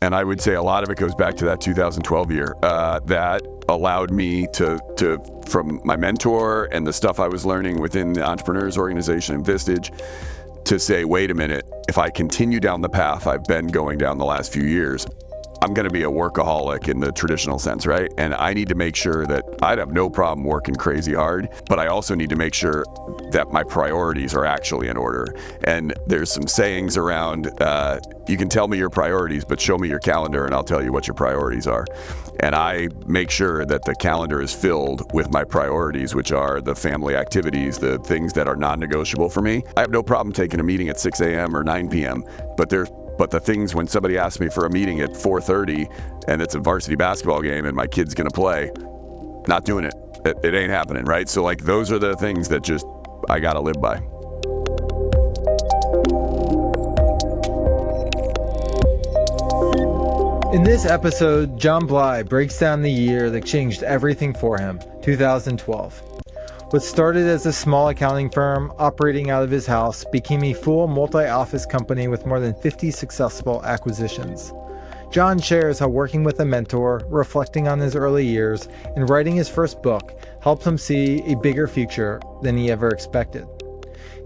And I would say a lot of it goes back to that 2012 year that allowed me to, from my mentor and the stuff I was learning within the entrepreneurs organization and Vistage, to say, wait a minute, if I continue down the path I've been going down the last few years, I'm going to be a workaholic in the traditional sense, right? And I need to make sure that I'd have no problem working crazy hard, but I also need to make sure that my priorities are actually in order. And there's some sayings around, you can tell me your priorities, but show me your calendar and I'll tell you what your priorities are. And I make sure that the calendar is filled with my priorities, which are the family activities, the things that are non-negotiable for me. I have no problem taking a meeting at 6 a.m. or 9 p.m., but the things when somebody asks me for a meeting at 4:30 and it's a varsity basketball game and my kid's going to play, not doing it. It ain't happening, right? So like those are the things that just I got to live by. In this episode, John Bly breaks down the year that changed everything for him, 2012. What started as a small accounting firm operating out of his house became a full multi-office company with more than 50 successful acquisitions. John shares how working with a mentor, reflecting on his early years, and writing his first book helped him see a bigger future than he ever expected.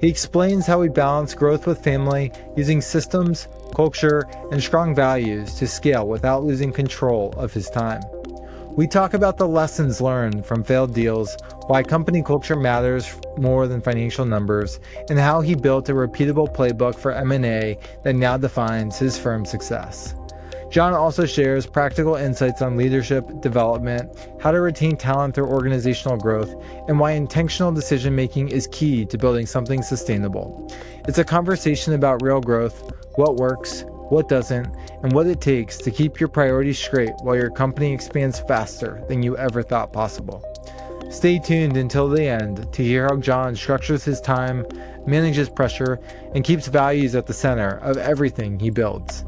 He explains how he balanced growth with family, using systems, culture, and strong values to scale without losing control of his time. We talk about the lessons learned from failed deals, why company culture matters more than financial numbers, and how he built a repeatable playbook for M&A that now defines his firm's success. John also shares practical insights on leadership, development, how to retain talent through organizational growth, and why intentional decision-making is key to building something sustainable. It's a conversation about real growth, what works, what doesn't, and what it takes to keep your priorities straight while your company expands faster than you ever thought possible. Stay tuned until the end to hear how John structures his time, manages pressure, and keeps values at the center of everything he builds.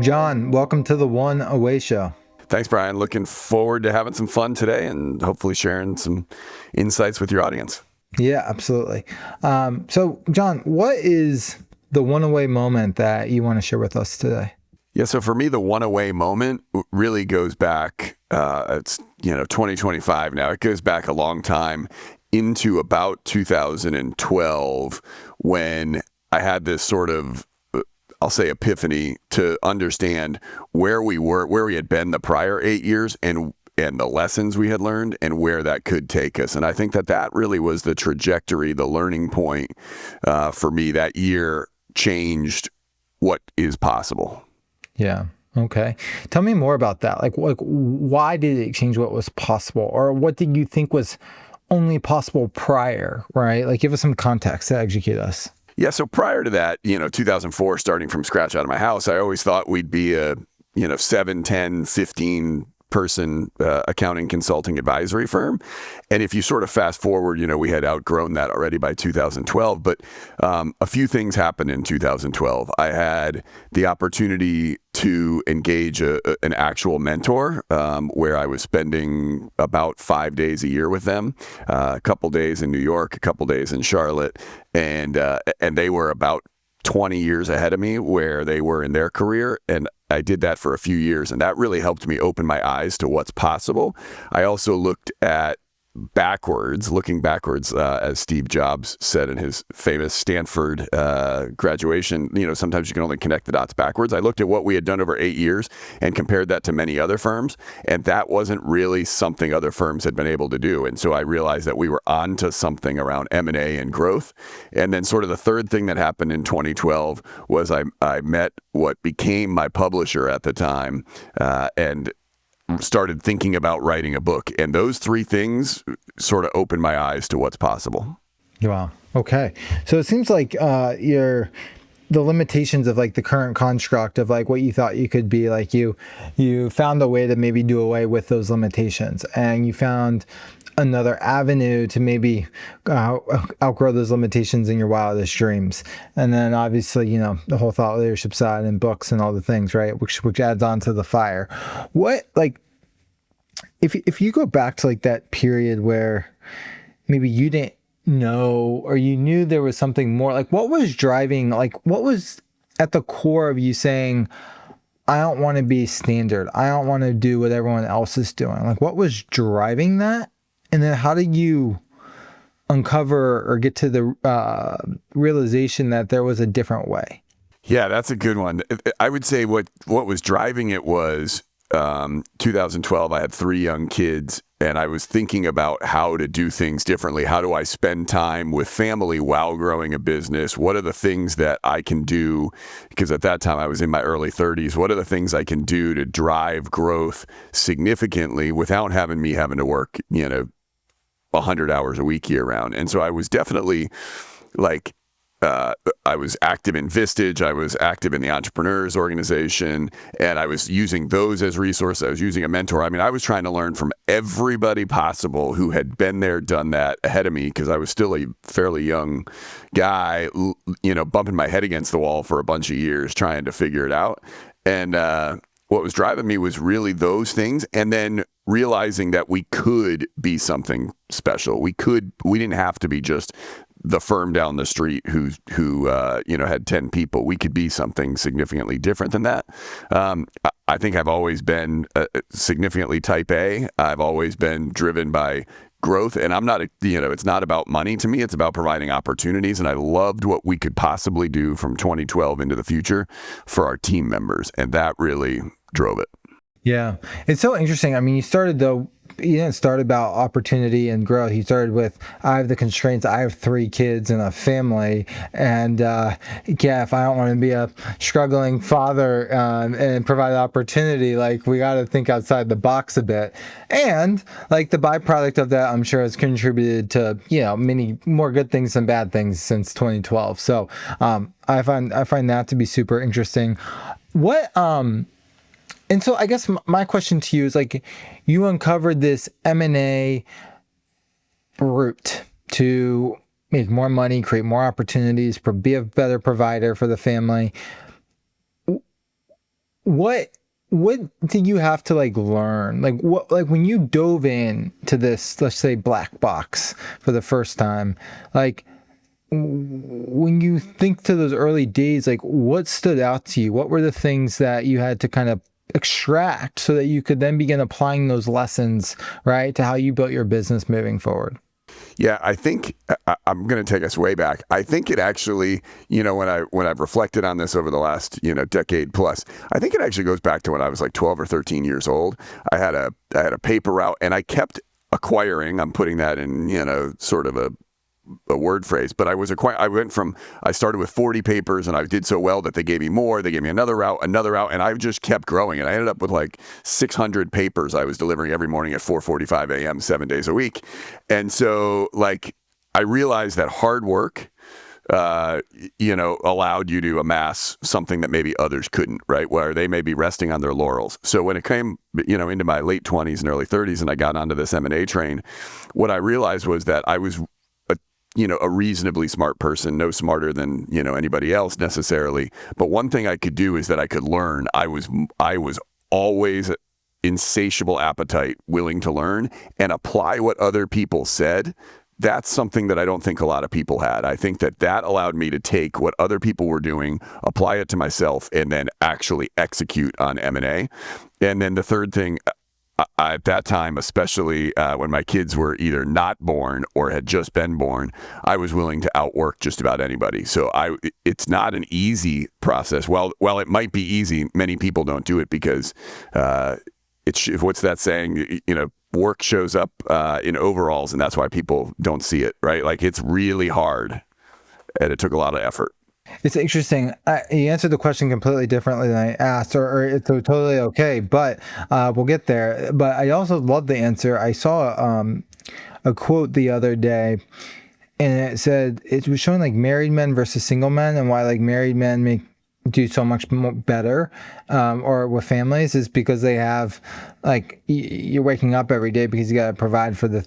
John, welcome to the One Away Show. Thanks, Brian. Looking forward to having some fun today and hopefully sharing some insights with your audience. Yeah, absolutely. So, John, what is the one away moment that you want to share with us today? Yeah, so for me, the one away moment really goes back, it's 2025 now. It goes back a long time into about 2012 when I had this sort of, I'll say, epiphany to understand where we had been the prior 8 years and the lessons we had learned and where that could take us. And I think that really was the trajectory, the learning point for me. That year changed what is possible. Yeah. Okay. Tell me more about that. Like why did it change what was possible? Or what did you think was only possible prior, right? Like give us some context to educate us. Yeah. So prior to that, 2004, starting from scratch out of my house, I always thought we'd be a, 7, 10, 15 person accounting consulting advisory firm. And if you sort of fast forward, we had outgrown that already by 2012. But a few things happened in 2012. I had the opportunity to engage an actual mentor where I was spending about 5 days a year with them, a couple days in New York, a couple days in Charlotte. And they were about 20 years ahead of me where they were in their career. And I did that for a few years, and that really helped me open my eyes to what's possible. I also looking backwards, as Steve Jobs said in his famous Stanford graduation, sometimes you can only connect the dots backwards. I looked at what we had done over 8 years and compared that to many other firms, and that wasn't really something other firms had been able to do. And so I realized that we were onto something around M&A and growth. And then sort of the third thing that happened in 2012 was I met what became my publisher at the time, and started thinking about writing a book. And those three things sort of opened my eyes to what's possible. Wow. Okay. So it seems like the limitations of like the current construct of like what you thought you could be, like you found a way to maybe do away with those limitations, and you found another avenue to maybe outgrow those limitations in your wildest dreams. And then obviously, the whole thought leadership side and books and all the things, right? Which adds on to the fire. What, like, if you go back to like that period where maybe you didn't know, or you knew there was something more? Like, what was driving, like, what was at the core of you saying, I don't want to be standard. I don't want to do what everyone else is doing. Like, what was driving that? And then how did you uncover or get to the realization that there was a different way? Yeah, that's a good one. I would say what was driving it was 2012. I had 3 young kids, and I was thinking about how to do things differently. How do I spend time with family while growing a business? What are the things that I can do? Because at that time I was in my early 30s. What are the things I can do to drive growth significantly without having to work, 100 hours a week year round? And so I was definitely like, I was active in Vistage. I was active in the Entrepreneurs Organization, and I was using those as resources. I was using a mentor. I mean, I was trying to learn from everybody possible who had been there, done that ahead of me, because I was still a fairly young guy, bumping my head against the wall for a bunch of years trying to figure it out. And what was driving me was really those things, and then realizing that we could be something special. We didn't have to be just the firm down the street who had 10 people. We could be something significantly different than that. I think I've always been significantly type A. I've always been driven by growth, and I'm not, it's not about money to me. It's about providing opportunities. And I loved what we could possibly do from 2012 into the future for our team members. And that really drove it. Yeah. It's so interesting. I mean, you didn't start about opportunity and growth. You started with, I have the constraints. I have 3 kids and a family. And if I don't want to be a struggling father and provide opportunity, like, we got to think outside the box a bit. And like, the byproduct of that, I'm sure, has contributed to, many more good things than bad things since 2012. So I find that to be super interesting. And so I guess my question to you is, like, you uncovered this M&A route to make more money, create more opportunities, be a better provider for the family. What did you have to learn? When you dove in to this, let's say, black box for the first time, when you think to those early days, what stood out to you? What were the things that you had to kind of extract so that you could then begin applying those lessons, right, to how you built your business moving forward? Yeah, I think I'm going to take us way back. I think it actually, when I've reflected on this over the last, decade plus, I think it actually goes back to when I was like 12 or 13 years old. I had a paper route, and I kept acquiring. I'm putting that in, sort of a word phrase, but I started with 40 papers, and I did so well that they gave me more. They gave me another route, and I just kept growing. And I ended up with like 600 papers I was delivering every morning at 4:45 a.m., 7 days a week. And so I realized that hard work, allowed you to amass something that maybe others couldn't, right? Where they may be resting on their laurels. So when it came, into my late 20s and early 30s, and I got onto this M&A train, what I realized was that I was a reasonably smart person, no smarter than, anybody else necessarily. But one thing I could do is that I could learn. I was always insatiable appetite, willing to learn and apply what other people said. That's something that I don't think a lot of people had. I think that allowed me to take what other people were doing, apply it to myself, and then actually execute on M&A. And then the third thing, at that time, especially when my kids were either not born or had just been born, I was willing to outwork just about anybody. So it's not an easy process. Well, it might be easy. Many people don't do it because what's that saying? Work shows up in overalls, and that's why people don't see it, right? Like, it's really hard, and it took a lot of effort. It's interesting. You answered the question completely differently than I asked, or it's totally okay, but we'll get there. But I also love the answer. I saw a quote the other day, and it said, it was showing married men versus single men, and why married men do so much more better or with families is because they have like you're waking up every day because you got to provide for the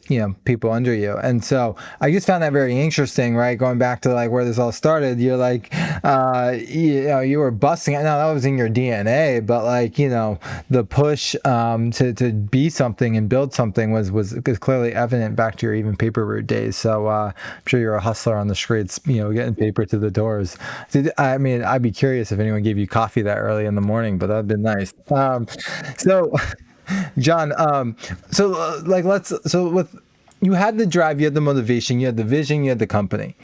people under you. And so I just found that very interesting, right? Going back to like where this all started, you're like you were busting it. Now that was in your DNA, but like the push to be something and build something was clearly evident back to your even paper route days. So I'm sure you're a hustler on the streets, getting paper to the doors. I'd be curious if anyone gave you coffee that early in the morning, but that'd been nice. So John, with you had the drive, you had the motivation, you had the vision, you had the company,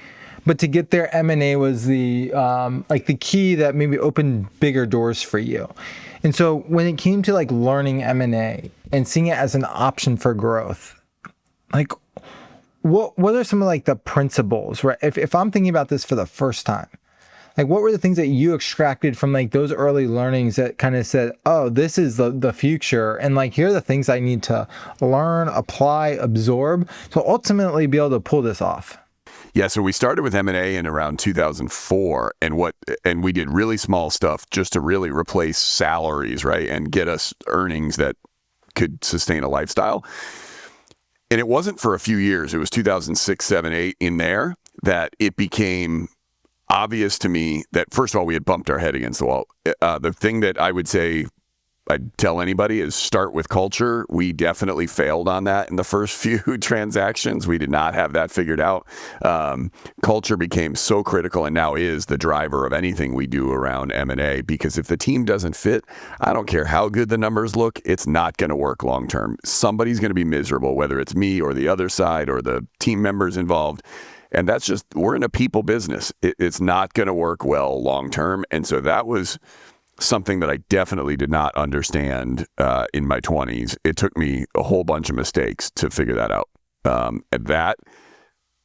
but to get there, M&A was the the key that maybe opened bigger doors for you. And so when it came to like learning M&A and seeing it as an option for growth, like what are some of like the principles, right? If I'm thinking about this for the first time, like what were the things that you extracted from like those early learnings that kind of said, oh, this is the future, and like here are the things I need to learn, apply, absorb to ultimately be able to pull this off? Yeah, so we started with M&A in around 2004, and we did really small stuff just to really replace salaries, right, and get us earnings that could sustain a lifestyle. And it wasn't for a few years. It was 2006, 7, 8 in there that it became obvious to me that, first of all, we had bumped our head against the wall. The thing that I would say I'd tell anybody is start with culture. We definitely failed on that in the first few transactions. We did not have that figured out. Culture became so critical and now is the driver of anything we do around M&A, because if the team doesn't fit, I don't care how good the numbers look, it's not going to work long term. Somebody's going to be miserable, whether it's me or the other side or the team members involved. And that's just, we're in a people business. It's not going to work well long term. And so that was something that I definitely did not understand in my 20s. It took me a whole bunch of mistakes to figure that out. And that,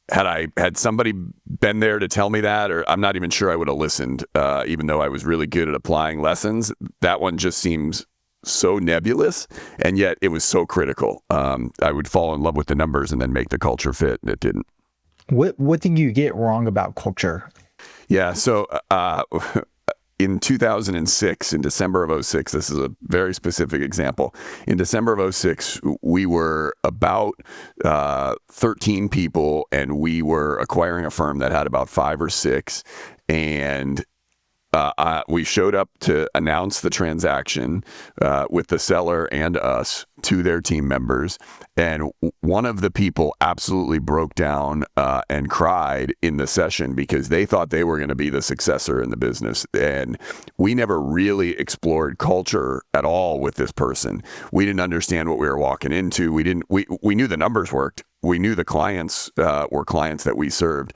had somebody been there to tell me that, or I'm not even sure I would have listened, even though I was really good at applying lessons. That one just seems so nebulous, and yet it was so critical. I would fall in love with the numbers and then make the culture fit, and it didn't. What did you get wrong about culture? Yeah, so in 2006, in December of 06, this is a very specific example. In December of 06, we were about 13 people, and we were acquiring a firm that had about 5 or 6, and we showed up to announce the transaction with the seller and us to their team members. And one of the people absolutely broke down and cried in the session because they thought they were going to be the successor in the business. And we never really explored culture at all with this person. We didn't understand what we were walking into. We knew the numbers worked. We knew the clients were clients that we served.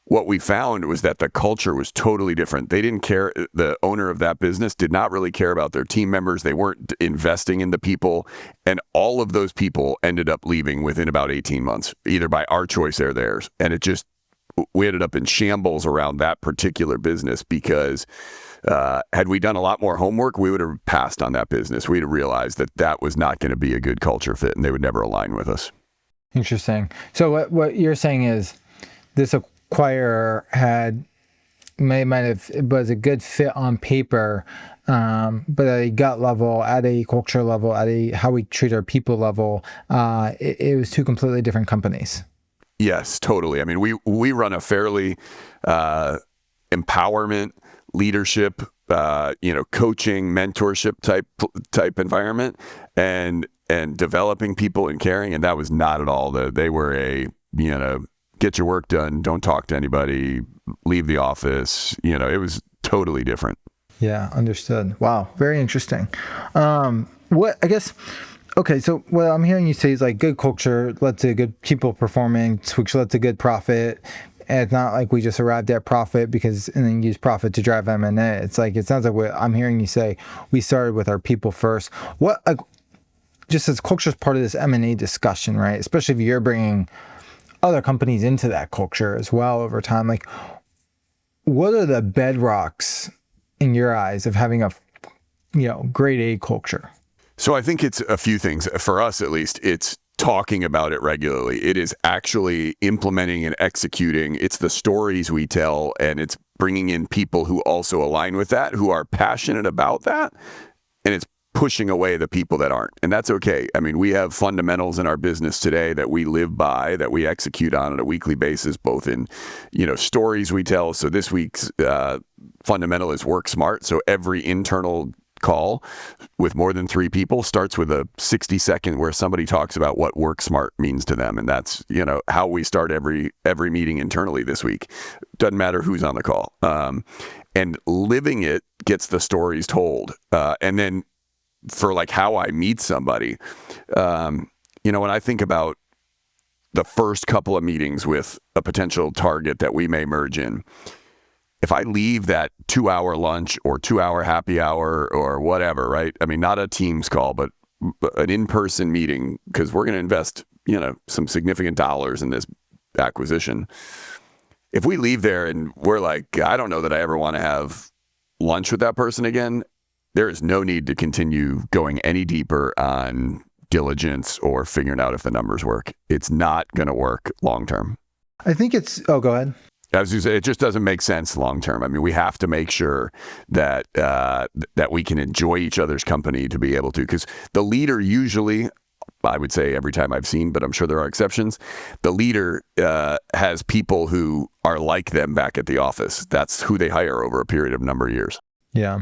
What we found was that the culture was totally different. They didn't care. The owner of that business did not really care about their team members. They weren't investing in the people. And all of those people ended up leaving within about 18 months, either by our choice or theirs. And we ended up in shambles around that particular business because had we done a lot more homework, we would have passed on that business. We'd have realized that that was not going to be a good culture fit, and they would never align with us. Interesting. So what you're saying is this acquirer was a good fit on paper, but at a gut level, at a culture level, at a how we treat our people level, it was two completely different companies. Yes, totally. I mean, we run a fairly empowerment, leadership, coaching, mentorship type environment, and developing people and caring, and that was not at all. They were get your work done, don't talk to anybody, leave the office. It was totally different. Yeah, understood. Wow, very interesting. So what I'm hearing you say is like good culture led to good people performing, which led to good profit. And it's not like we just arrived at profit and then use profit to drive M&A. It's like, it sounds like what I'm hearing you say, we started with our people first. Just as culture is part of this M&A discussion, right? Especially if you're bringing other companies into that culture as well over time. Like, what are the bedrocks in your eyes of having a, grade A culture? So I think it's a few things. For us, at least, it's talking about it regularly. It is actually implementing and executing. It's the stories we tell, and it's bringing in people who also align with that, who are passionate about that. And it's pushing away the people that aren't. And that's okay. I mean, we have fundamentals in our business today that we live by, that we execute on a weekly basis, both in, stories we tell. So this week's fundamental is work smart. So every internal call with more than 3 people starts with a 60-second where somebody talks about what work smart means to them. And that's, how we start every meeting internally this week. Doesn't matter who's on the call. And living it gets the stories told. And then for like how I meet somebody, when I think about the first couple of meetings with a potential target that we may merge in, if I leave that 2-hour lunch or 2-hour happy hour or whatever, right? I mean, not a Teams call, but an in-person meeting, because we're going to invest, some significant dollars in this acquisition. If we leave there and we're like, I don't know that I ever want to have lunch with that person again, there is no need to continue going any deeper on diligence or figuring out if the numbers work. It's not going to work long term. I think go ahead. As you say, it just doesn't make sense long term. I mean, we have to make sure that that we can enjoy each other's company to be able to, because the leader usually, I would say every time I've seen, but I'm sure there are exceptions, the leader has people who are like them back at the office. That's who they hire over a period of number of years. Yeah,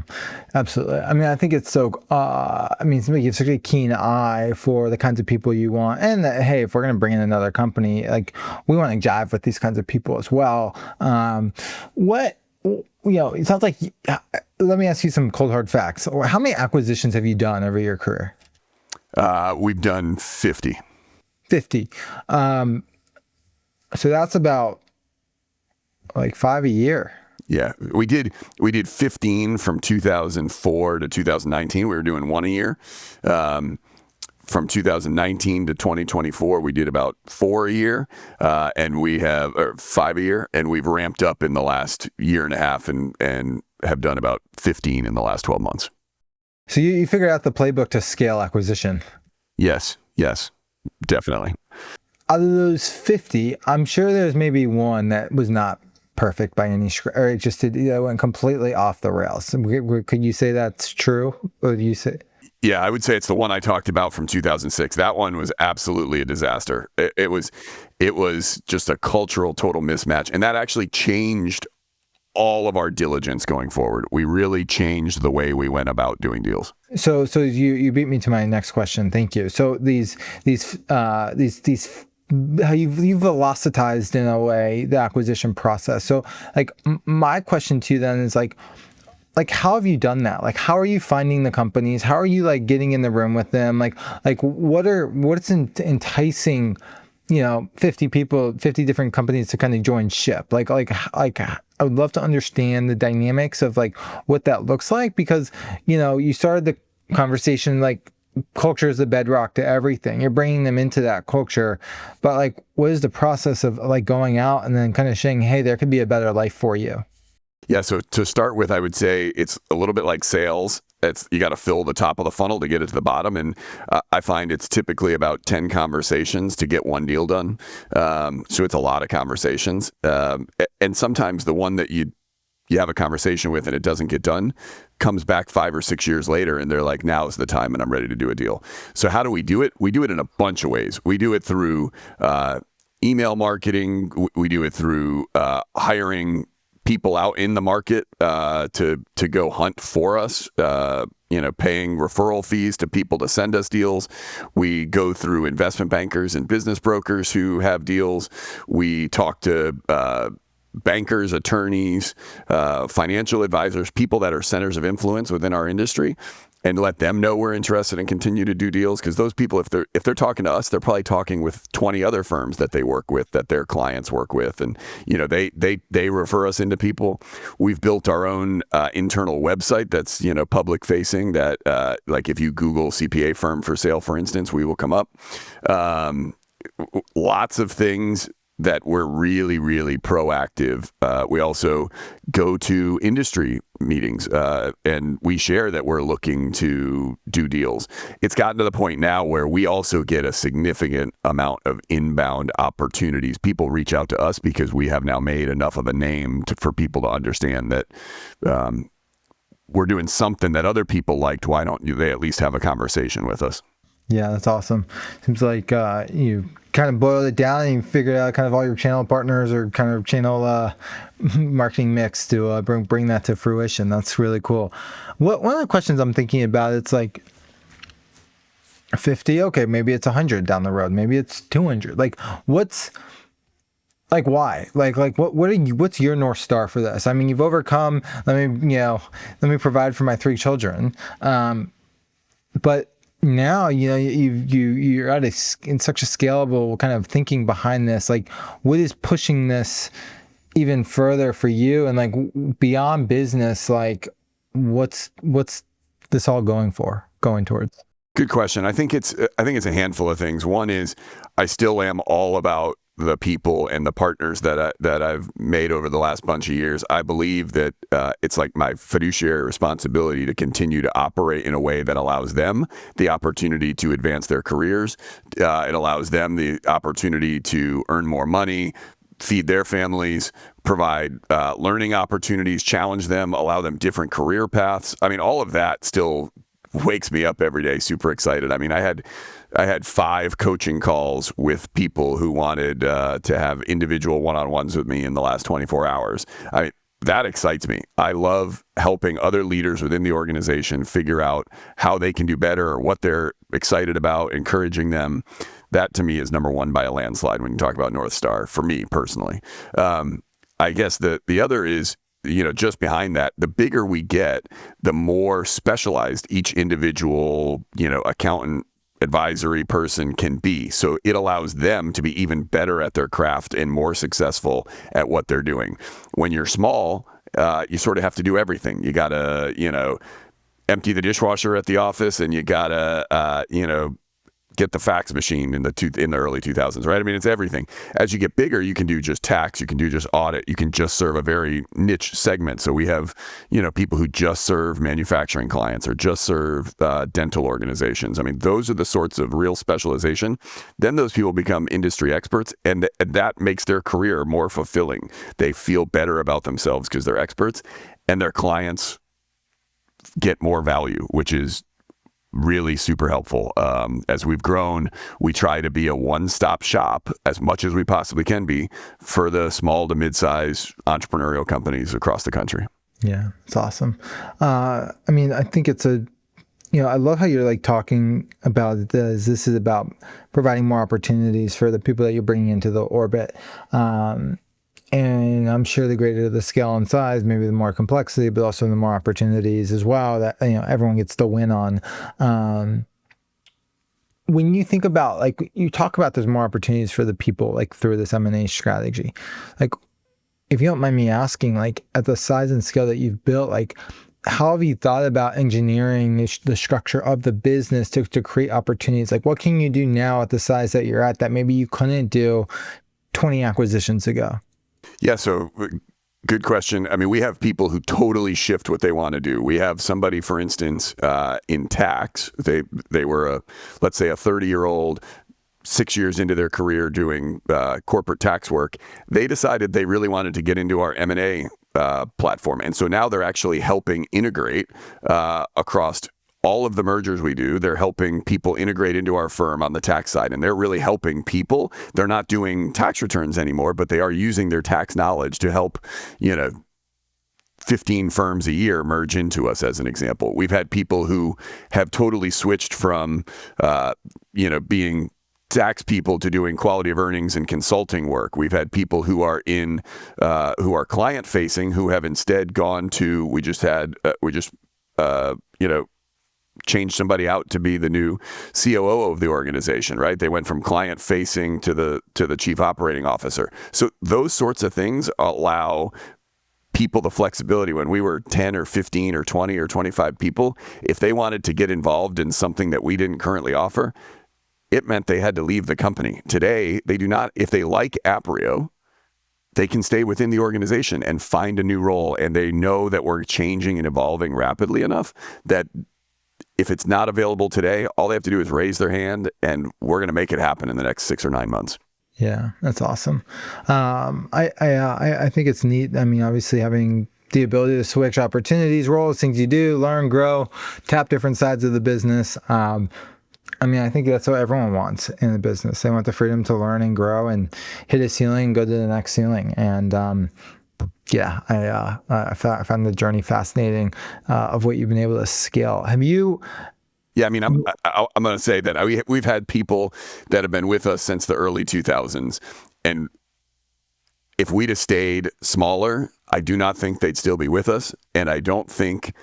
absolutely. I mean, I think it's so, somebody gives such a keen eye for the kinds of people you want. And that, hey, if we're going to bring in another company, like we want to jive with these kinds of people as well. It sounds like, let me ask you some cold hard facts. How many acquisitions have you done over your career? We've done 50. 50. So that's about like 5 a year. Yeah, we did 15 from 2004 to 2019. We were doing 1 a year. From 2019 to 2024, we did about 4 a year, and we have 5 a year, and we've ramped up in the last year and a half, and have done about 15 in the last 12 months. So you figured out the playbook to scale acquisition. Yes, definitely. Out of those 50, I'm sure there's maybe one that was not perfect by any stretch, or it just went completely off the rails. Could you say that's true? Or do you say? Yeah, I would say it's the one I talked about from 2006. That one was absolutely a disaster. It was just a cultural total mismatch, and that actually changed all of our diligence going forward. We really changed the way we went about doing deals. So you beat me to my next question. Thank you. So these how you've velocitized in a way the acquisition process. So like my question to you then is like how have you done that? Like how are you finding the companies? How are you like getting in the room with them? Like what's enticing 50 people, 50 different companies to kind of join ship? Like I would love to understand the dynamics of like what that looks like, because you started the conversation like culture is the bedrock to everything. You're bringing them into that culture, but like, what is the process of like going out and then kind of saying, hey, there could be a better life for you? Yeah. So to start with, I would say it's a little bit like sales. You got to fill the top of the funnel to get it to the bottom. And I find it's typically about 10 conversations to get one deal done. So it's a lot of conversations. And sometimes the one that you have a conversation with and it doesn't get done comes back 5 or 6 years later and they're like, now's the time and I'm ready to do a deal. So how do we do it? We do it in a bunch of ways. We do it through email marketing. We do it through hiring people out in the market to go hunt for us, paying referral fees to people to send us deals. We go through investment bankers and business brokers who have deals. We talk to bankers, attorneys, financial advisors, people that are centers of influence within our industry, and let them know we're interested and continue to do deals. Because those people, if they're talking to us, they're probably talking with 20 other firms that they work with, that their clients work with, and they refer us into people. We've built our own internal website that's public facing. That like if you Google CPA firm for sale, for instance, we will come up. Lots of things that we're really, really proactive. We also go to industry meetings and we share that we're looking to do deals. It's gotten to the point now where we also get a significant amount of inbound opportunities. People reach out to us because we have now made enough of a name for people to understand that we're doing something that other people liked, why don't they at least have a conversation with us? Yeah, that's awesome. Seems like you kind of boiled it down and you figured out kind of all your channel partners or kind of channel marketing mix to bring that to fruition. That's really cool. One of the questions I'm thinking about, it's like 50, okay, maybe it's 100 down the road, maybe it's 200. Like, what's like why? Like what's your North Star for this? I mean, you've overcome, let me provide for my 3 children. But now, you're in such a scalable kind of thinking behind this. Like, what is pushing this even further for you? And like beyond business, like what's this all going towards? Good question. I think it's a handful of things. One is I still am all about the people and the partners that I've made over the last bunch of years. I believe that it's like my fiduciary responsibility to continue to operate in a way that allows them the opportunity to advance their careers. It allows them the opportunity to earn more money, feed their families, provide learning opportunities, challenge them, allow them different career paths. I mean, all of that still wakes me up every day, super excited. I mean, I had 5 coaching calls with people who wanted to have individual one-on-ones with me in the last 24 hours. I mean, that excites me. I love helping other leaders within the organization figure out how they can do better or what they're excited about, encouraging them. That to me is number one by a landslide when you talk about North Star for me personally. I guess the other is, just behind that, the bigger we get, the more specialized each individual, accountant, advisory person can be. So it allows them to be even better at their craft and more successful at what they're doing. When you're small, you sort of have to do everything. You got to, empty the dishwasher at the office, and you got to, get the fax machine in the early 2000s, right? I mean, it's everything. As you get bigger, you can do just tax, you can do just audit, you can just serve a very niche segment. So we have, people who just serve manufacturing clients or just serve dental organizations. I mean, those are the sorts of real specialization. Then those people become industry experts, and that makes their career more fulfilling. They feel better about themselves because they're experts, and their clients get more value, which is really super helpful. As we've grown, we try to be a one-stop shop as much as we possibly can be for the small to mid-size entrepreneurial companies across the country. Yeah, it's awesome. I mean, I think it's I love how you're like talking about this. This is about providing more opportunities for the people that you're bringing into the orbit. And I'm sure the greater the scale and size, maybe the more complexity, but also the more opportunities as well that everyone gets to win on. When you think about, like, you talk about there's more opportunities for the people, like through this M&A strategy, like, if you don't mind me asking, like, at the size and scale that you've built, like, how have you thought about engineering the structure of the business to create opportunities? Like, what can you do now at the size that you're at that maybe you couldn't do 20 acquisitions ago? Yeah, so good question. I mean, we have people who totally shift what they want to do. We have somebody, for instance, in tax. They were let's say a 30-year-old, 6 years into their career doing corporate tax work. They decided they really wanted to get into our M&A platform, and so now they're actually helping integrate across all of the mergers we do. They're helping people integrate into our firm on the tax side, and they're really helping people. They're not doing tax returns anymore, but they are using their tax knowledge to help, 15 firms a year merge into us, as an example. We've had people who have totally switched from, being tax people to doing quality of earnings and consulting work. We've had people who are who are client facing, who have instead gone to, changed somebody out to be the new COO of the organization, right? They went from client facing to the chief operating officer. So those sorts of things allow people the flexibility. When we were 10 or 15 or 20 or 25 people, if they wanted to get involved in something that we didn't currently offer, it meant they had to leave the company. Today, they do not. If they like Aprio, they can stay within the organization and find a new role. And they know that we're changing and evolving rapidly enough that if it's not available today, all they have to do is raise their hand, and we're going to make it happen in the next 6 or 9 months. Yeah, that's awesome. I think it's neat. I mean, obviously having the ability to switch opportunities, roles, things you do, learn, grow, tap different sides of the business. I mean, I think that's what everyone wants in the business. They want the freedom to learn and grow and hit a ceiling and go to the next ceiling. And yeah, I found the journey fascinating of what you've been able to scale. Have you? Yeah, I mean, I'm going to say that we've had people that have been with us since the early 2000s, and if we'd have stayed smaller, I do not think they'd still be with us, and I don't think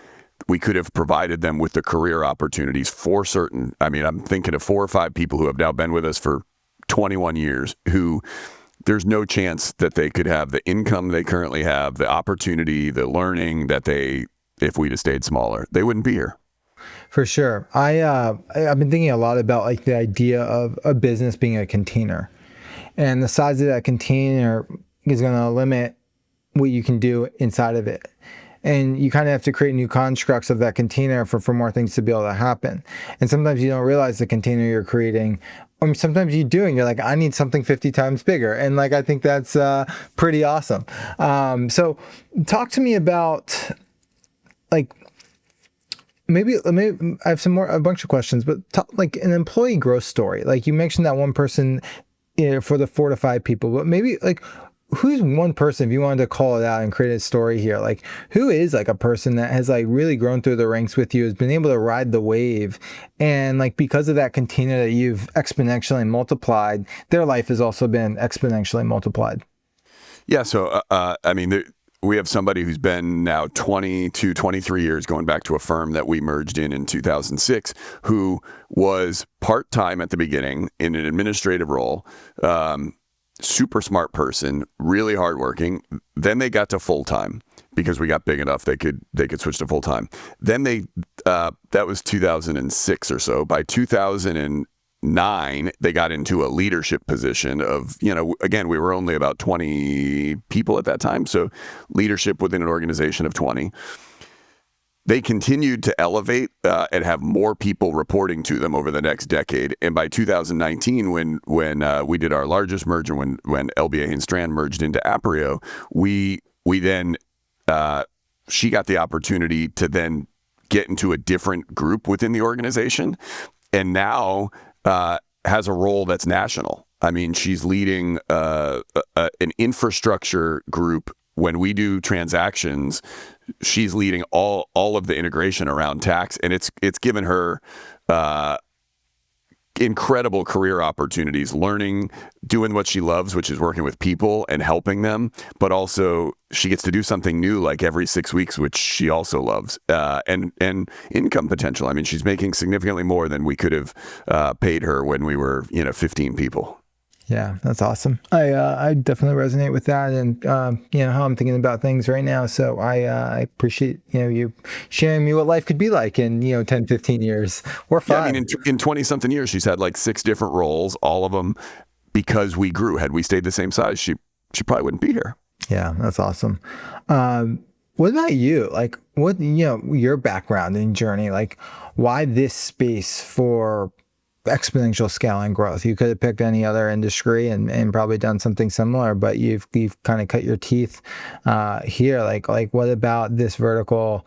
we could have provided them with the career opportunities for certain. I mean, I'm thinking of 4 or 5 people who have now been with us for 21 years who there's no chance that they could have the income they currently have, the opportunity, the learning that if we'd have stayed smaller, they wouldn't be here. For sure. I've been thinking a lot about like the idea of a business being a container, and the size of that container is going to limit what you can do inside of it. And you kind of have to create new constructs of that container for more things to be able to happen. And sometimes you don't realize the container you're creating. Or sometimes you do, and you're like, I need something 50 times bigger. And like, I think that's pretty awesome. So talk to me about like, maybe I have a bunch of questions, but like an employee growth story. Like you mentioned that one person for the 4 to 5 people, but maybe like, who's one person, if you wanted to call it out and create a story here, like who is like a person that has like really grown through the ranks with you, has been able to ride the wave, and like because of that container that you've exponentially multiplied, their life has also been exponentially multiplied? Yeah. So, I mean, we have somebody who's been now 22, 23 years, going back to a firm that we merged in 2006, who was part-time at the beginning in an administrative role. Super smart person, really hardworking. Then they got to full time because we got big enough they could switch to full time. Then that was 2006 or so. By 2009, they got into a leadership position of, again, we were only about 20 people at that time, so leadership within an organization of 20. They continued to elevate and have more people reporting to them over the next decade. And by 2019, when we did our largest merger, when LBA and Strand merged into Aprio, we then she got the opportunity to then get into a different group within the organization, and now has a role that's national. I mean, she's leading an infrastructure group. When we do transactions, she's leading all of the integration around tax, and it's given her incredible career opportunities, learning, doing what she loves, which is working with people and helping them, but also she gets to do something new like every 6 weeks, which she also loves, and income potential. I mean, she's making significantly more than we could have paid her when we were 15 people. Yeah, that's awesome. I definitely resonate with that, and how I'm thinking about things right now. So I appreciate you sharing me what life could be like in 10, 15 years or 5. Yeah, I mean, in 20-something years, she's had like 6 different roles, all of them because we grew. Had we stayed the same size, she probably wouldn't be here. Yeah, that's awesome. What about you? Like, what your background and journey? Like, why this space for exponential scale and growth? You could have picked any other industry and probably done something similar, but you've kind of cut your teeth here. Like what about this vertical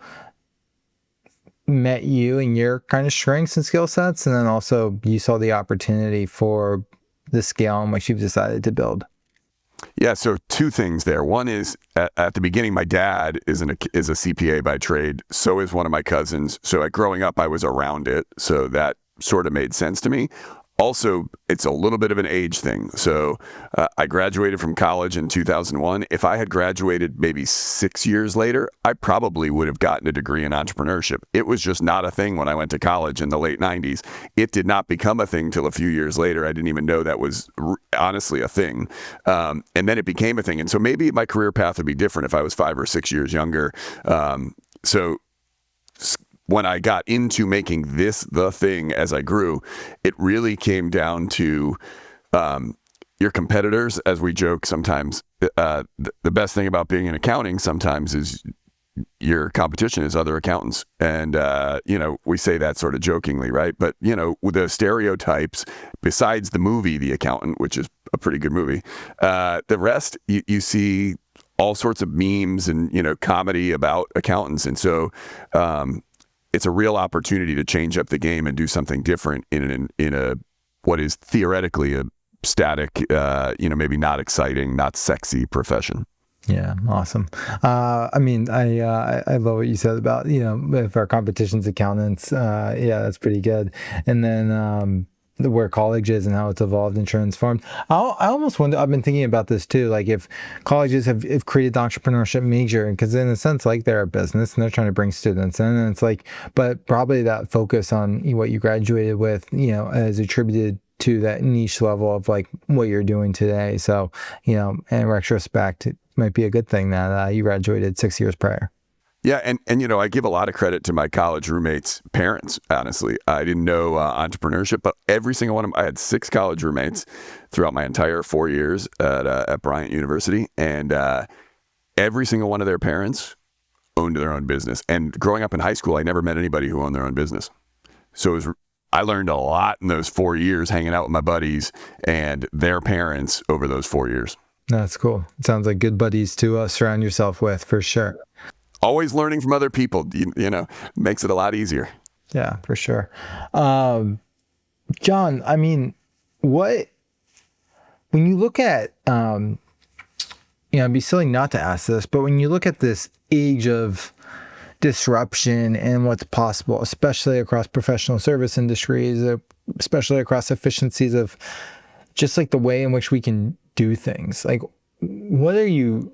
met you and your kind of strengths and skill sets, and then also you saw the opportunity for the scale in which you've decided to build? Yeah, so 2 things there. One is at the beginning, my dad is a CPA by trade. So is one of my cousins. So growing up, I was around it. So that sort of made sense to me. Also, it's a little bit of an age thing. So I graduated from college in 2001. If I had graduated maybe 6 years later, I probably would have gotten a degree in entrepreneurship. It was just not a thing when I went to college in the late 90s. It did not become a thing till a few years later. I didn't even know that was honestly a thing. And then it became a thing. And so maybe my career path would be different if I was 5 or 6 years younger. So when I got into making this the thing as I grew, it really came down to your competitors. As we joke sometimes, the best thing about being in accounting sometimes is your competition is other accountants. And, we say that sort of jokingly, right? But, with the stereotypes, besides the movie The Accountant, which is a pretty good movie, the rest, you see all sorts of memes and, comedy about accountants. And so it's a real opportunity to change up the game and do something different in a what is theoretically a static, maybe not exciting, not sexy profession. Yeah, awesome. I love what you said about, if our competition's accountants, that's pretty good. And then where college is and how it's evolved and transformed. I almost wonder, I've been thinking about this too, like if colleges have created the entrepreneurship major, because in a sense, like they're a business and they're trying to bring students in, and it's like, but probably that focus on what you graduated with, is attributed to that niche level of like what you're doing today. So, in retrospect, it might be a good thing that you graduated 6 years prior. Yeah, and I give a lot of credit to my college roommates' parents, honestly. I didn't know entrepreneurship, but every single one of them, I had 6 college roommates throughout my entire 4 years at Bryant University, and every single one of their parents owned their own business. And growing up in high school, I never met anybody who owned their own business. So I learned a lot in those 4 years hanging out with my buddies and their parents over those 4 years. That's cool. It sounds like good buddies to surround yourself with, for sure. Always learning from other people, makes it a lot easier. Yeah, for sure. John, when you look at, it'd be silly not to ask this, but when you look at this age of disruption and what's possible, especially across professional service industries, especially across efficiencies of just like the way in which we can do things, like what are you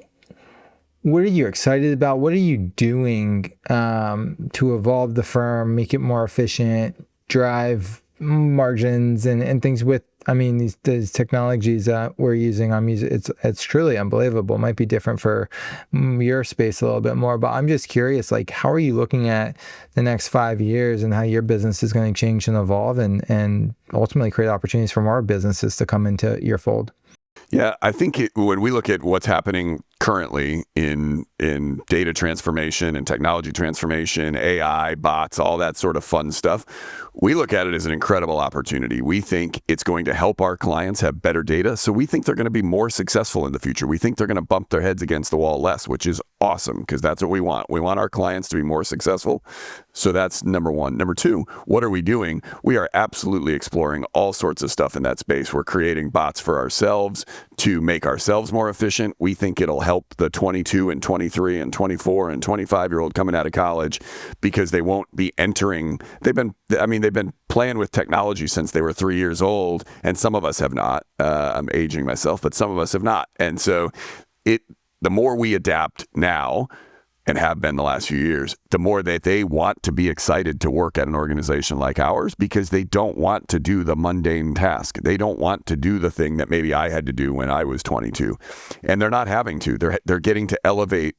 excited about? What are you doing to evolve the firm, make it more efficient, drive margins and things with, these technologies that we're using. It's truly unbelievable. It might be different for your space a little bit more, but I'm just curious, like, how are you looking at the next 5 years and how your business is going to change and evolve and ultimately create opportunities for more businesses to come into your fold? Yeah, I think when we look at what's happening currently in data transformation and technology transformation, AI, bots, all that sort of fun stuff, we look at it as an incredible opportunity. We think it's going to help our clients have better data, so we think they're going to be more successful in the future. We think they're going to bump their heads against the wall less, which is awesome because that's what we want. We want our clients to be more successful. So that's number one. Number two, what are we doing? We are absolutely exploring all sorts of stuff in that space. We're creating bots for ourselves to make ourselves more efficient. We think it'll help the 22 and 23 and 24 and 25-year-old coming out of college because they won't be entering. They've been playing with technology since they were 3 years old, and some of us have not. I'm aging myself, but some of us have not. And so the more we adapt now, and have been the last few years, the more that they want to be excited to work at an organization like ours because they don't want to do the mundane task. They don't want to do the thing that maybe I had to do when I was 22. And they're not having to. They're getting to elevate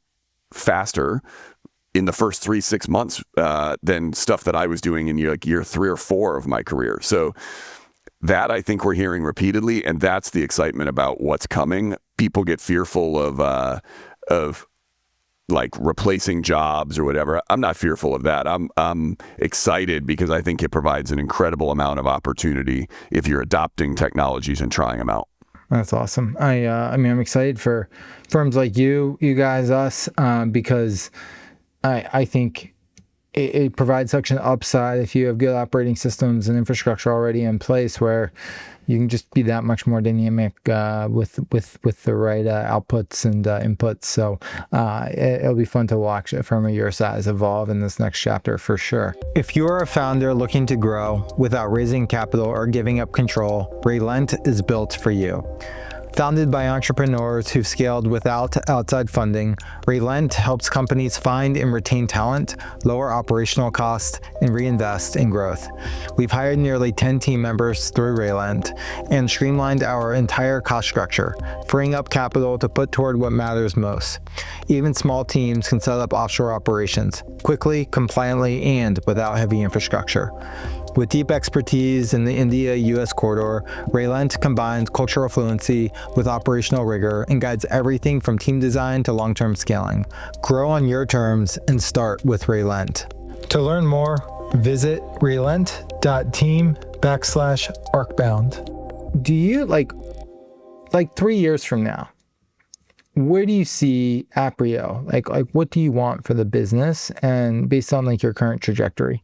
faster in the first 3-6 months than stuff that I was doing in year 3 or 4 of my career. So that I think we're hearing repeatedly, and that's the excitement about what's coming. People get fearful of like replacing jobs or whatever. I'm not fearful of that. I'm excited because I think it provides an incredible amount of opportunity if you're adopting technologies and trying them out. That's awesome. I'm excited for firms like you guys, us, because I think it provides such an upside if you have good operating systems and infrastructure already in place where you can just be that much more dynamic with the right outputs and inputs. So it'll be fun to watch a firm of your size evolve in this next chapter for sure. If you're a founder looking to grow without raising capital or giving up control, Relent is built for you. Founded by entrepreneurs who've scaled without outside funding, Relent helps companies find and retain talent, lower operational costs, and reinvest in growth. We've hired nearly 10 team members through Relent and streamlined our entire cost structure, freeing up capital to put toward what matters most. Even small teams can set up offshore operations quickly, compliantly, and without heavy infrastructure. With deep expertise in the India-US corridor, Relent combines cultural fluency with operational rigor and guides everything from team design to long-term scaling. Grow on your terms and start with Relent. To learn more, visit relent.team/arcbound. Do you, like 3 years from now, where do you see Aprio? Like what do you want for the business and based on like your current trajectory?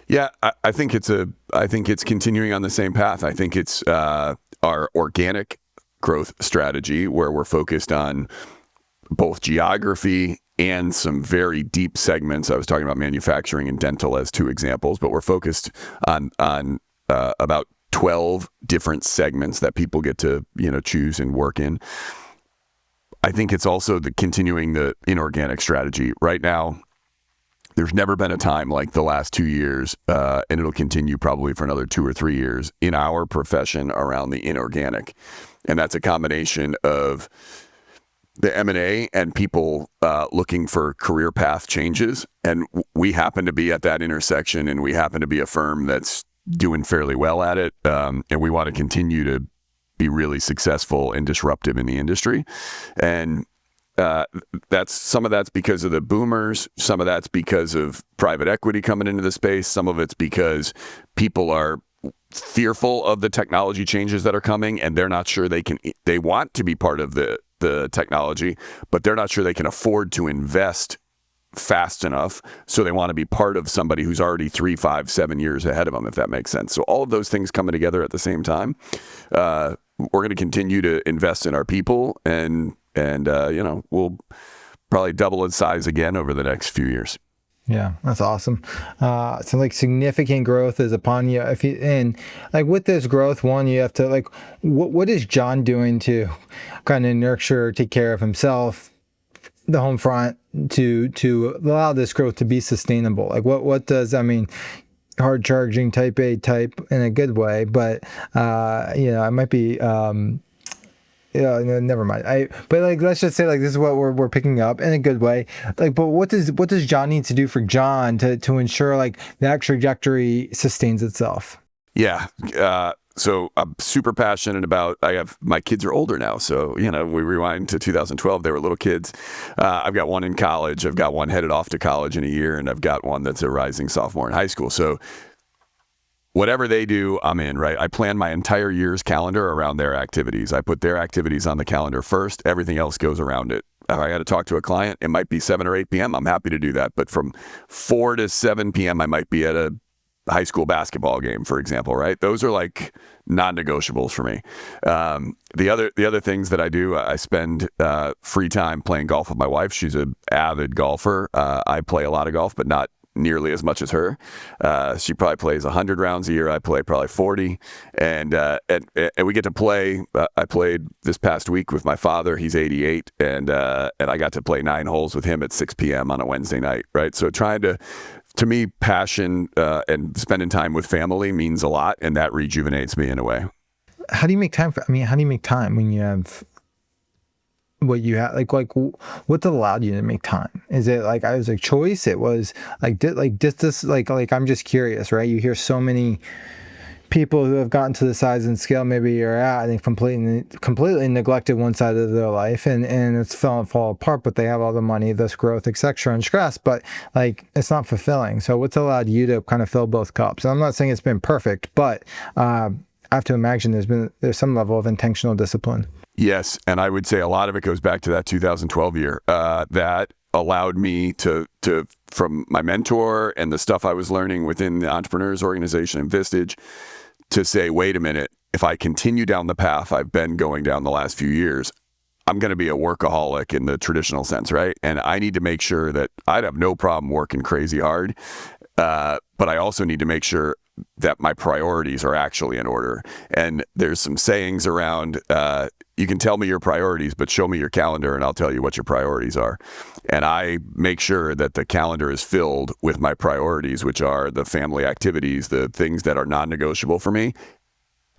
Yeah, I think it's continuing on the same path. I think it's our organic growth strategy where we're focused on both geography and some very deep segments. I was talking about manufacturing and dental as two examples, but we're focused on about 12 different segments that people get to choose and work in. I think it's also continuing the inorganic strategy. Right now, there's never been a time like the last 2 years, and it'll continue probably for another 2 or 3 years in our profession around the inorganic. And that's a combination of the M&A and people looking for career path changes. And we happen to be at that intersection, and we happen to be a firm that's doing fairly well at it. And we want to continue to be really successful and disruptive in the industry. And some of that's because of the boomers. Some of that's because of private equity coming into the space. Some of it's because people are fearful of the technology changes that are coming, and they're not sure they want to be part of the technology, but they're not sure they can afford to invest fast enough. So they want to be part of somebody who's already 3, 5, 7 years ahead of them, if that makes sense. So all of those things coming together at the same time. We're going to continue to invest in our people, and we'll probably double in size again over the next few years. Yeah, that's awesome. So like significant growth is upon you. And like with this growth, one, you have to like, what is John doing to kind of nurture, take care of himself, the home front, to allow this growth to be sustainable? Like what does, I mean, hard charging type A type in a good way, but I might be yeah, no, never mind. But like, let's just say like this is what we're picking up in a good way. Like, but what does John need to do for John to ensure like that trajectory sustains itself? Yeah. So I'm super passionate about. My kids are older now, so we rewind to 2012. They were little kids. I've got one in college. I've got one headed off to college in a year, and I've got one that's a rising sophomore in high school. So whatever they do, I'm in, right? I plan my entire year's calendar around their activities. I put their activities on the calendar first. Everything else goes around it. If I got to talk to a client, it might be 7 or 8 p.m. I'm happy to do that. But from 4 to 7 p.m., I might be at a high school basketball game, for example, right? Those are like non-negotiables for me. The other things that I do, I spend free time playing golf with my wife. She's an avid golfer. I play a lot of golf, but not nearly as much as her. She probably plays 100 rounds a year. I play probably 40, and we get to play. I played this past week with my father. He's 88, and I got to play 9 holes with him at 6 p.m. on a Wednesday night. Right, so trying to me, passion and spending time with family means a lot, and that rejuvenates me in a way. How do you make time how do you make time when you have what you have? Like what's allowed you to make time? Is it like, I was like choice? It was like, I'm just curious, right? You hear so many people who have gotten to the size and scale maybe you're at, and they've completely neglected one side of their life, and it's fall apart, but they have all the money, this growth, etc., and stress, but like it's not fulfilling. So what's allowed you to kind of fill both cups? And I'm not saying it's been perfect, but I have to imagine there's some level of intentional discipline. Yes, and I would say a lot of it goes back to that 2012 year that allowed me to from my mentor and the stuff I was learning within the entrepreneurs organization and Vistage, to say, wait a minute, if I continue down the path I've been going down the last few years, I'm going to be a workaholic in the traditional sense, right? And I need to make sure that I'd have no problem working crazy hard, but I also need to make sure that my priorities are actually in order. And there's some sayings around, you can tell me your priorities, but show me your calendar and I'll tell you what your priorities are. And I make sure that the calendar is filled with my priorities, which are the family activities, the things that are non-negotiable for me.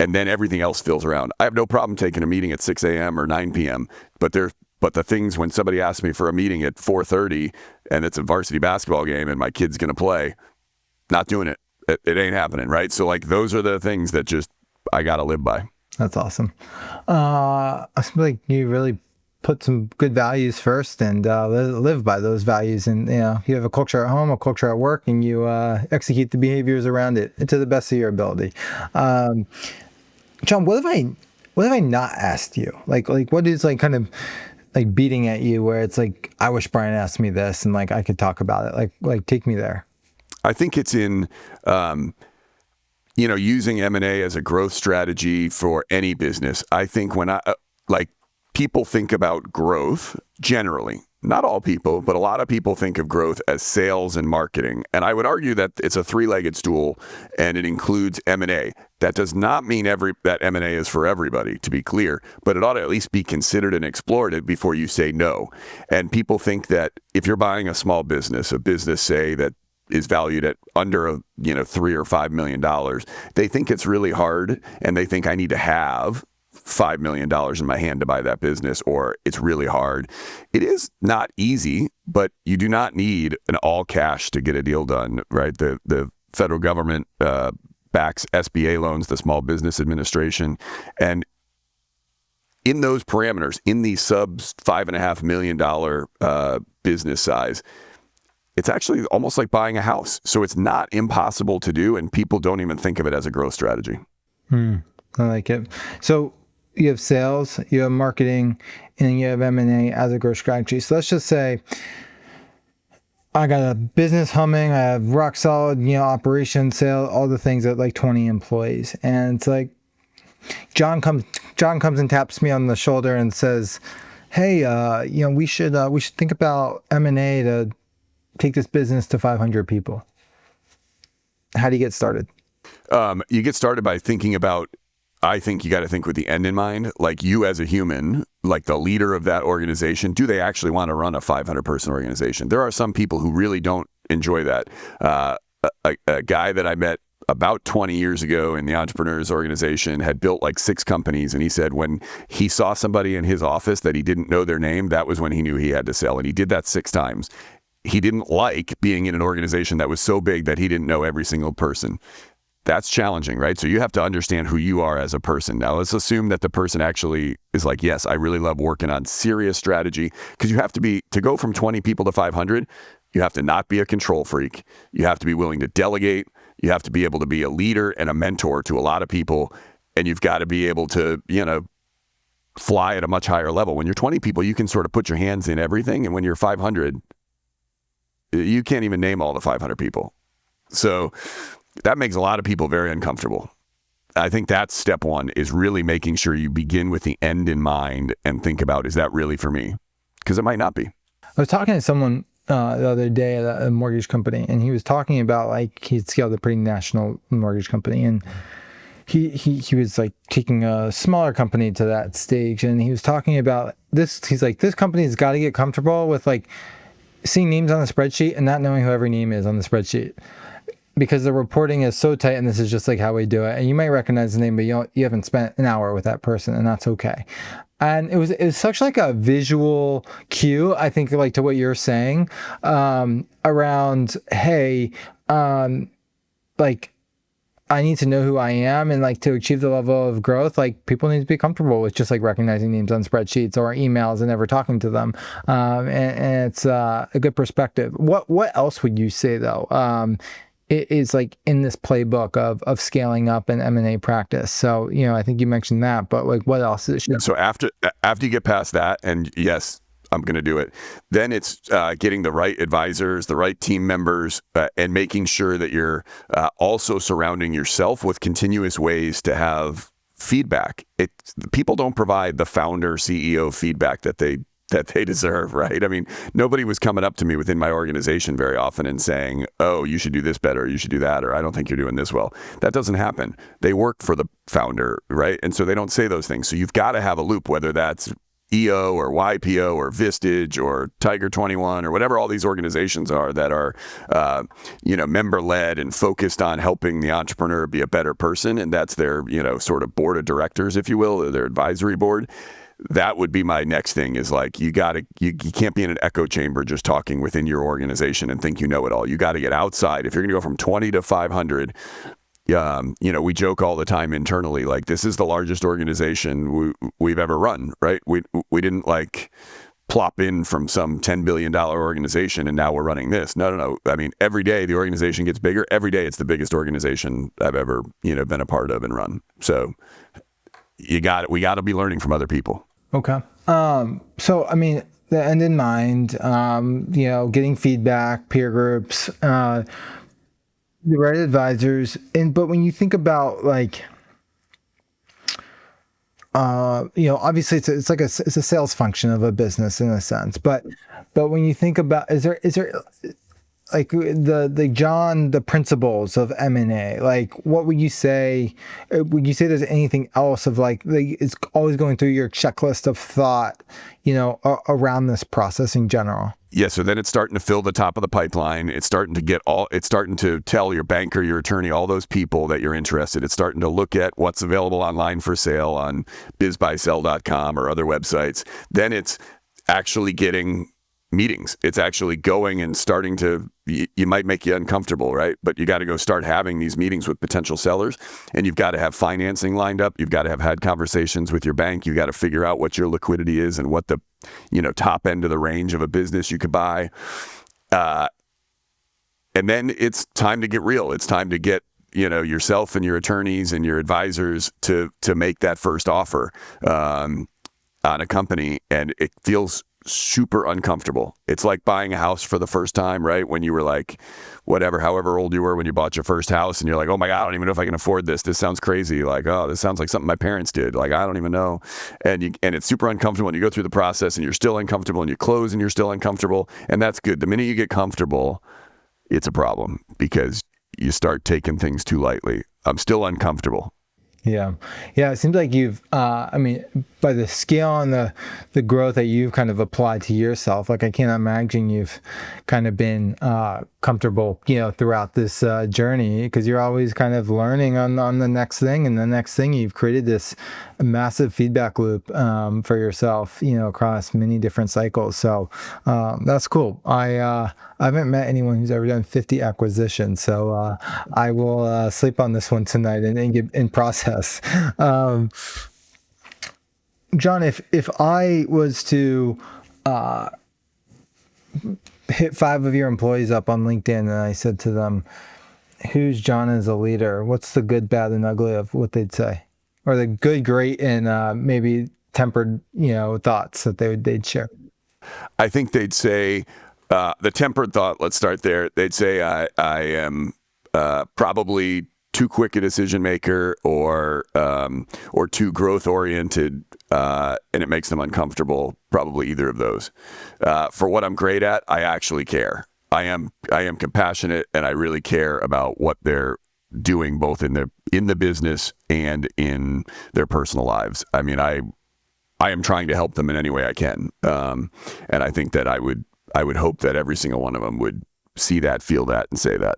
And then everything else fills around. I have no problem taking a meeting at 6 a.m. or 9 p.m., but the things, when somebody asks me for a meeting at 4:30 and it's a varsity basketball game and my kid's going to play, not doing it. It ain't happening, right? So like those are the things that just I got to live by. That's awesome. I feel like you really put some good values first and live by those values. And you have a culture at home, a culture at work, and you execute the behaviors around it to the best of your ability. John, what have I not asked you? Like what is like kind of like beating at you where it's like, I wish Brian asked me this and like I could talk about it? Like take me there. I think it's in, using M&A as a growth strategy for any business. I think when people think about growth generally, not all people, but a lot of people think of growth as sales and marketing. And I would argue that it's a three-legged stool and it includes M&A. That does not mean that M&A is for everybody, to be clear, but it ought to at least be considered and explored before you say no. And people think that if you're buying a small business, a business, say, that is valued at under $3 or $5 million, they think it's really hard and they think I need to have $5 million in my hand to buy that business, or it's really hard. It is not easy, but you do not need an all cash to get a deal done, right? The federal government backs SBA loans, the Small Business Administration, and in those parameters, in the sub $5.5 million business size, it's actually almost like buying a house. So it's not impossible to do, and people don't even think of it as a growth strategy. I like it. So you have sales, you have marketing, and you have M&A as a growth strategy. So let's just say I got a business humming, I have rock solid, operation, sale, all the things at like 20 employees. And it's like John comes and taps me on the shoulder and says, "Hey, we should think about M&A to take this business to 500 people." How do you get started? You get started by thinking about, I think you got to think with the end in mind, like you as a human, like the leader of that organization. Do they actually want to run a 500-person organization? There are some people who really don't enjoy that. A guy that I met about 20 years ago in the Entrepreneurs Organization had built like 6 companies. And he said when he saw somebody in his office that he didn't know their name, that was when he knew he had to sell. And he did that 6 times. He didn't like being in an organization that was so big that he didn't know every single person. That's challenging, right? So you have to understand who you are as a person. Now, let's assume that the person actually is like, yes, I really love working on serious strategy, because you have to go from 20 people to 500, you have to not be a control freak. You have to be willing to delegate. You have to be able to be a leader and a mentor to a lot of people. And you've got to be able to, fly at a much higher level. When you're 20 people, you can sort of put your hands in everything. And when you're 500, you can't even name all the 500 people. So that makes a lot of people very uncomfortable. I think that's step one, is really making sure you begin with the end in mind and think about, is that really for me? Because it might not be. I was talking to someone the other day at a mortgage company, and he was talking about like he'd scaled a pretty national mortgage company, and he was like taking a smaller company to that stage, and he was talking about this. He's like, this company's got to get comfortable with like seeing names on a spreadsheet and not knowing who every name is on the spreadsheet, because the reporting is so tight, and this is just like how we do it. And you might recognize the name, but you haven't spent an hour with that person, and that's okay. And it was such like a visual cue, I think, like to what you're saying, around, hey, like I need to know who I am, and like to achieve the level of growth, like people need to be comfortable with just like recognizing names on spreadsheets or emails and never talking to them. And it's a good perspective. What else would you say though? It is like in this playbook of scaling up an M&A practice. So, I think you mentioned that, but like what else? So after you get past that, and yes, I'm going to do it, then it's getting the right advisors, the right team members, and making sure that you're also surrounding yourself with continuous ways to have feedback. People don't provide the founder, CEO feedback that they deserve, right? I mean, nobody was coming up to me within my organization very often and saying, oh, you should do this better, you should do that, or I don't think you're doing this well. That doesn't happen. They work for the founder, right? And so they don't say those things. So you've got to have a loop, whether that's EO or YPO or Vistage or Tiger 21 or whatever all these organizations are that are, member-led and focused on helping the entrepreneur be a better person. And that's their, sort of board of directors, if you will, or their advisory board. That would be my next thing, is like, you can't be in an echo chamber just talking within your organization and think you know it all. You got to get outside. If you're going to go from 20 to 500, we joke all the time internally, like, this is the largest organization we've ever run, right? We didn't like plop in from some $10 billion organization and now we're running this. No. I mean, every day the organization gets bigger. Every day it's the biggest organization I've ever, been a part of and run. So we got to be learning from other people. Okay. So, I mean, the end in mind, getting feedback, peer groups, the right advisors, but when you think about like, obviously it's like it's a sales function of a business in a sense, but when you think about, is there like the principles of M&A, like what would you say? Would you say there's anything else of like it's always going through your checklist of thought, around this process in general? Yeah, so then it's starting to fill the top of the pipeline. It's starting to tell your banker, your attorney, all those people that you're interested. It's starting to look at what's available online for sale on bizbuysell.com or other websites. Then it's actually getting meetings. It's actually going and starting to, you might make you uncomfortable, right? But you got to go start having these meetings with potential sellers, and you've got to have financing lined up. You've got to have had conversations with your bank. You got to figure out what your liquidity is and what the, top end of the range of a business you could buy. And then it's time to get real. It's time to get, yourself and your attorneys and your advisors to make that first offer on a company. And it feels super uncomfortable. It's like buying a house for the first time, right? When you were like, however old you were when you bought your first house, and you're like, oh my God, I don't even know if I can afford this. This sounds crazy. Like, oh, this sounds like something my parents did. Like, I don't even know. And it's super uncomfortable, and you go through the process and you're still uncomfortable, and you close and you're still uncomfortable. And that's good. The minute you get comfortable, it's a problem because you start taking things too lightly. I'm still uncomfortable. Yeah. It seems like you've, by the scale and the growth that you've kind of applied to yourself, like I can't imagine you've kind of been comfortable, throughout this journey, because you're always kind of learning on the next thing. And the next thing, you've created this massive feedback loop for yourself, across many different cycles. So that's cool. I haven't met anyone who's ever done 50 acquisitions. So I will sleep on this one tonight and get in process. John, if I was to hit 5 of your employees up on LinkedIn and I said to them, who's John as a leader? What's the good, bad, and ugly of what they'd say? Or the good, great, and maybe tempered, thoughts that they'd share? I think they'd say the tempered thought. Let's start there. They'd say I am probably too quick a decision maker, or too growth oriented, and it makes them uncomfortable. Probably either of those. For what I'm great at, I actually care. I am compassionate, and I really care about what they're doing, both in the business and in their personal lives. I mean, I am trying to help them in any way I can, and I think that I would hope that every single one of them would see that, feel that, and say that.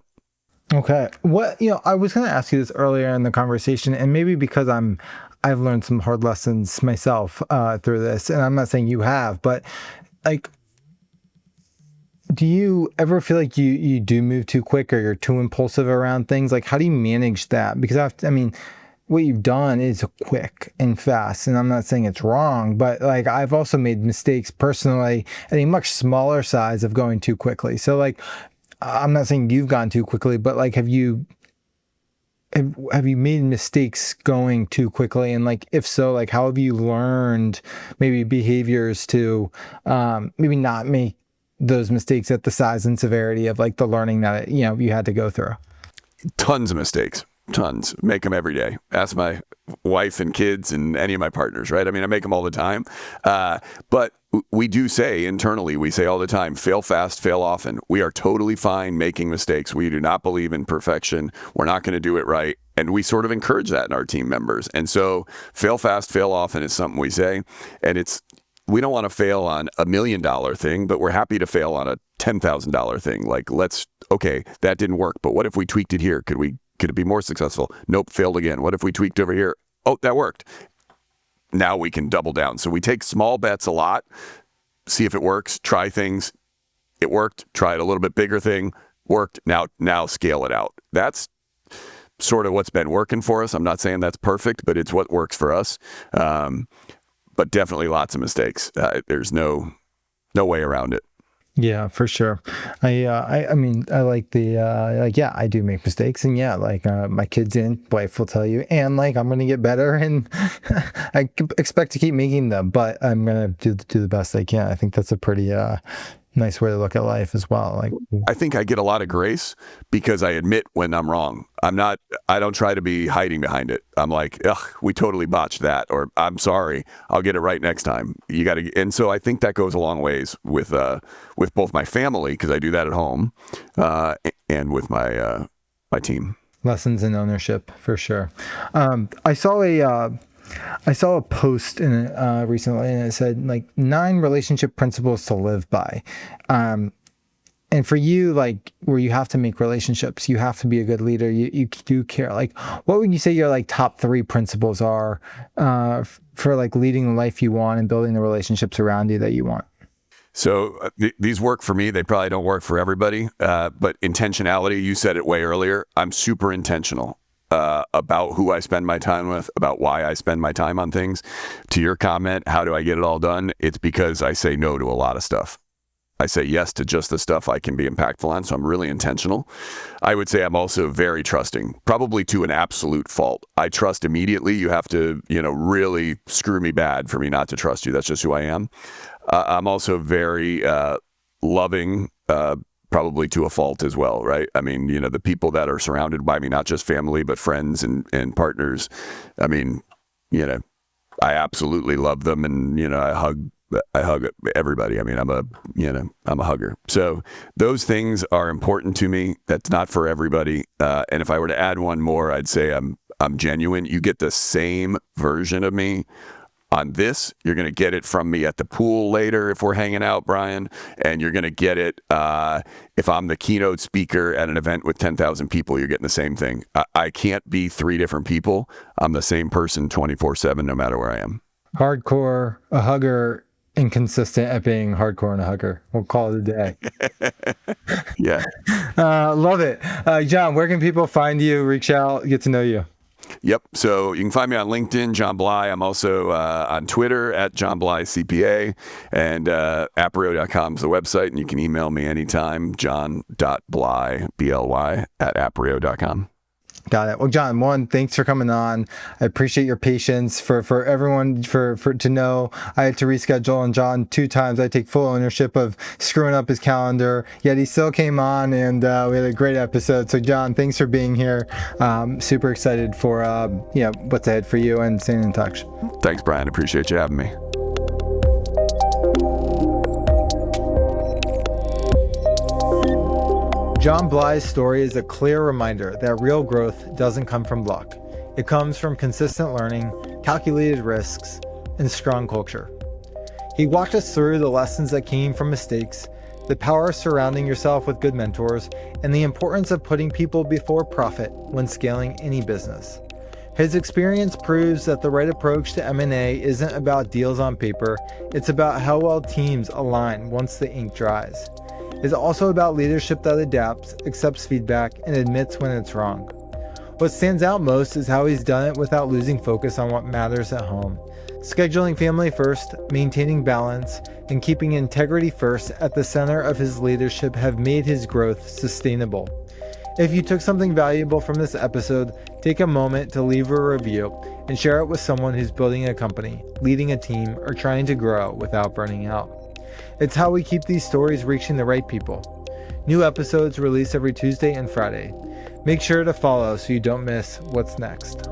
Okay. I was going to ask you this earlier in the conversation, and maybe because I've learned some hard lessons myself through this, and I'm not saying you have, but like, do you ever feel like you do move too quick, or you're too impulsive around things? Like, how do you manage that? Because what you've done is quick and fast, and I'm not saying it's wrong, but like, I've also made mistakes personally at a much smaller size of going too quickly. So like, I'm not saying you've gone too quickly, but like, have you made mistakes going too quickly? And like, if so, like, how have you learned maybe behaviors to maybe not make those mistakes at the size and severity of like the learning that you had to go through? Tons of mistakes. Tons. Make them every day. Ask my wife and kids and any of my partners, right? I mean, I make them all the time. But we do say internally, we say all the time, fail fast, fail often. We are totally fine making mistakes. We do not believe in perfection. We're not going to do it right. And we sort of encourage that in our team members. And so fail fast, fail often is something we say. And we don't want to fail on $1 million thing, but we're happy to fail on a $10,000 thing. Like, okay, that didn't work, but what if we tweaked it here? Could it be more successful? Nope, failed again. What if we tweaked over here? Oh, that worked. Now we can double down. So we take small bets a lot, see if it works, try things. It worked, try it a little bit bigger thing, worked, now scale it out. That's sort of what's been working for us. I'm not saying that's perfect, but it's what works for us. But definitely lots of mistakes. There's no way around it. Yeah, for sure. I mean, I like the yeah, I do make mistakes, and yeah, my kids and wife will tell you, and I'm gonna get better, and expect to keep making them, but I'm gonna do the best I can. I think that's a pretty nice way to look at life as well. I think I get a lot of grace because I admit when I'm wrong. I don't try to be hiding behind it. I'm like, ugh, we totally botched that, or I'm sorry, I'll get it right next time. You got to, and so I think that goes a long ways with both my family, because I do that at home, and with my team. Lessons in ownership, for sure. I saw a post in recently, and it said 9 relationship principles to live by. And for you, where you have to make relationships, you have to be a good leader. You do care. What would you say your top 3 principles are for leading the life you want and building the relationships around you that you want? So these work for me. They probably don't work for everybody. But intentionality, you said it way earlier. I'm super intentional about who I spend my time with, about why I spend my time on things. To your comment, how do I get it all done? It's because I say no to a lot of stuff. I say yes to just the stuff I can be impactful on. So I'm really intentional. I would say I'm also very trusting, probably to an absolute fault. I trust immediately. You have to, really screw me bad for me not to trust you. That's just who I am. I'm also very loving, probably to a fault as well, right? I mean, the people that are surrounded by me, not just family, but friends and partners. I mean, I absolutely love them, and I hug everybody. I mean, I'm a hugger. So those things are important to me. That's not for everybody. And if I were to add one more, I'd say I'm genuine. You get the same version of me on this. You're going to get it from me at the pool later if we're hanging out, Brian, and you're going to get it if I'm the keynote speaker at an event with 10,000 people. You're getting the same thing. I can't be 3 different people. I'm the same person 24/7, no matter where I am. Hardcore, a hugger, inconsistent at being hardcore and a hugger. We'll call it a day. Yeah. Love it. John, where can people find you, reach out, get to know you? Yep. So you can find me on LinkedIn, John Bly. I'm also on Twitter at John Bly CPA, and aprio.com is the website, and you can email me anytime, john.bly, B-L-Y, at aprio.com. Got it. Well, John, one, thanks for coming on. I appreciate your patience. For everyone to know, I had to reschedule on John 2 times. I take full ownership of screwing up his calendar, yet he still came on, and we had a great episode. So John, thanks for being here. Super excited for what's ahead for you, and staying in touch. Thanks, Brian. Appreciate you having me. John Bly's story is a clear reminder that real growth doesn't come from luck. It comes from consistent learning, calculated risks, and strong culture. He walked us through the lessons that came from mistakes, the power of surrounding yourself with good mentors, and the importance of putting people before profit when scaling any business. His experience proves that the right approach to M&A isn't about deals on paper, it's about how well teams align once the ink dries. It's also about leadership that adapts, accepts feedback, and admits when it's wrong. What stands out most is how he's done it without losing focus on what matters at home. Scheduling family first, maintaining balance, and keeping integrity first at the center of his leadership have made his growth sustainable. If you took something valuable from this episode, take a moment to leave a review and share it with someone who's building a company, leading a team, or trying to grow without burning out. It's how we keep these stories reaching the right people. New episodes release every Tuesday and Friday. Make sure to follow so you don't miss what's next.